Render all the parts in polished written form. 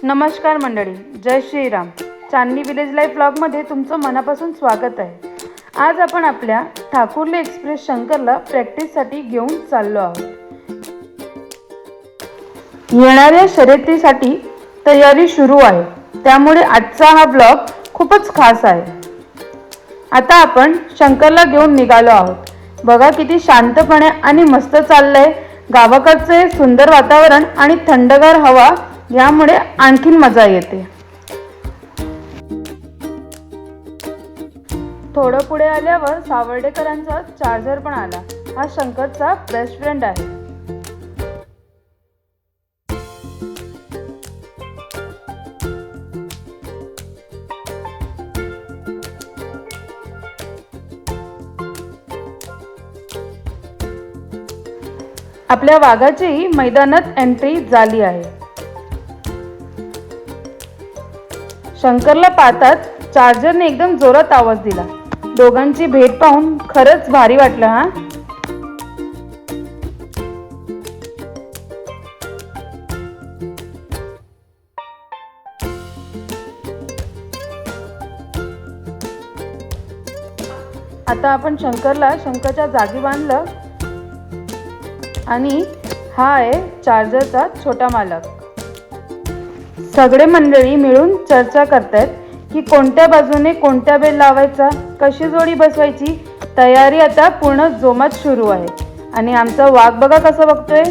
नमस्कार मंडळी, जय श्रीराम. चांदणी village life ब्लॉगमध्ये तुमचं मनापासून स्वागत आहे. आज आपण आपल्या ठाकुर्ले एक्सप्रेस शंकरला प्रॅक्टिससाठी घेऊन चाललो आहोत. येणाऱ्या शर्यतीसाठी तयारी सुरू आहे, त्यामुळे आजचा हा ब्लॉग खूपच खास आहे. आता आपण शंकरला घेऊन निघालो आहोत. बघा किती शांतपणे आणि मस्त चाललंय. गावाकडचे सुंदर वातावरण आणि थंडगार हवा यामुळे आणखीन मजा येते. थोडं पुढे आल्यावर सावर्डेकरांचा चार्जर पण आला. हा शंकरचा बेस्ट फ्रेंड आहे. आपल्या वाघाचीही मैदानात एंट्री झाली आहे. शंकरला पाहताच चार्जरने एकदम जोरात आवाज दिला. दोघांची भेट पाहून खरंच भारी वाटलं. आता आपण शंकरला शंकरच्या जागी बांधलं आणि हा आहे चार्जरचा छोटा मालक. सगळे मंडळी मिळून चर्चा करतायत की कोणत्या बाजूने कोणत्या बेल लावायचा, कशी जोडी बसवायची. तयारी आता पूर्ण जोमात सुरू आहे. आणि आमचा वाघ बघा कसं बघतोय.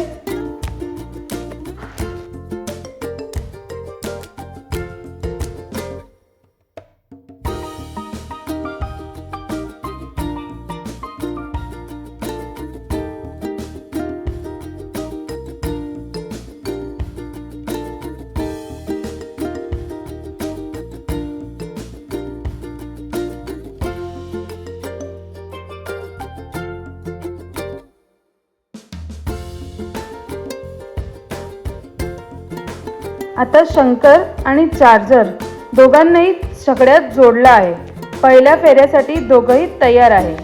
आता शंकर आणि चार्जर दोघांनाही सगळ्यात जोडला आहे. पहिल्या फेऱ्यासाठी दोघंही तयार आहे.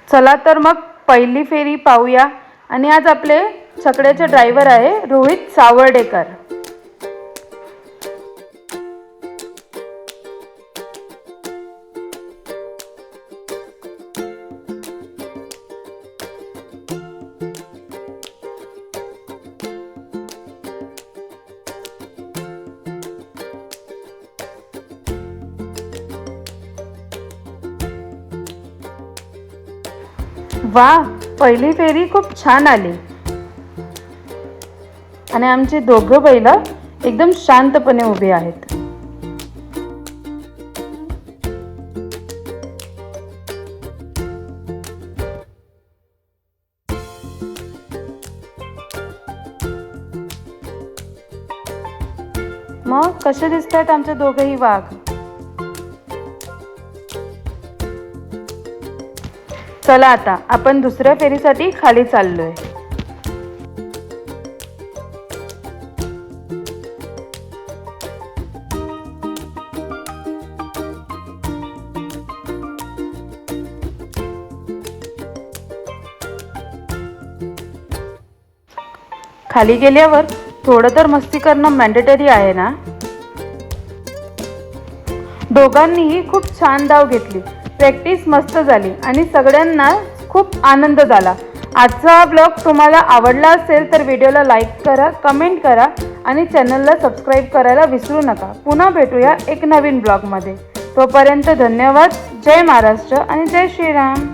चला तर मग पहिली फेरी पाहूया. आणि आज आपले छकड्याचे ड्रायव्हर आहे रोहित सावर्डेकर. वा, पहिली फेरी खूप छान आली. आणि आमचे दोघं बैल एकदम शांतपणे उभे आहेत. मग कसे दिसतात आमचे दोघेही वाघ. चला आता आपण दुसऱ्या फेरीसाठी खाली चाललोय. खाली गेल्यावर थोडं तर मस्ती करणं मॅन्डेटरी आहे ना. दोघांनीही खूप छान धाव घेतली. प्रॅक्टिस मस्त झाली आणि सगळ्यांना खूप आनंद झाला. आजचा हा ब्लॉग तुम्हाला आवडला असेल तर व्हिडिओला लाईक करा, कमेंट करा आणि चॅनलला सबस्क्राईब करायला विसरू नका. पुन्हा भेटूया एक नवीन ब्लॉगमध्ये. तोपर्यंत धन्यवाद. जय महाराष्ट्र आणि जय श्रीराम.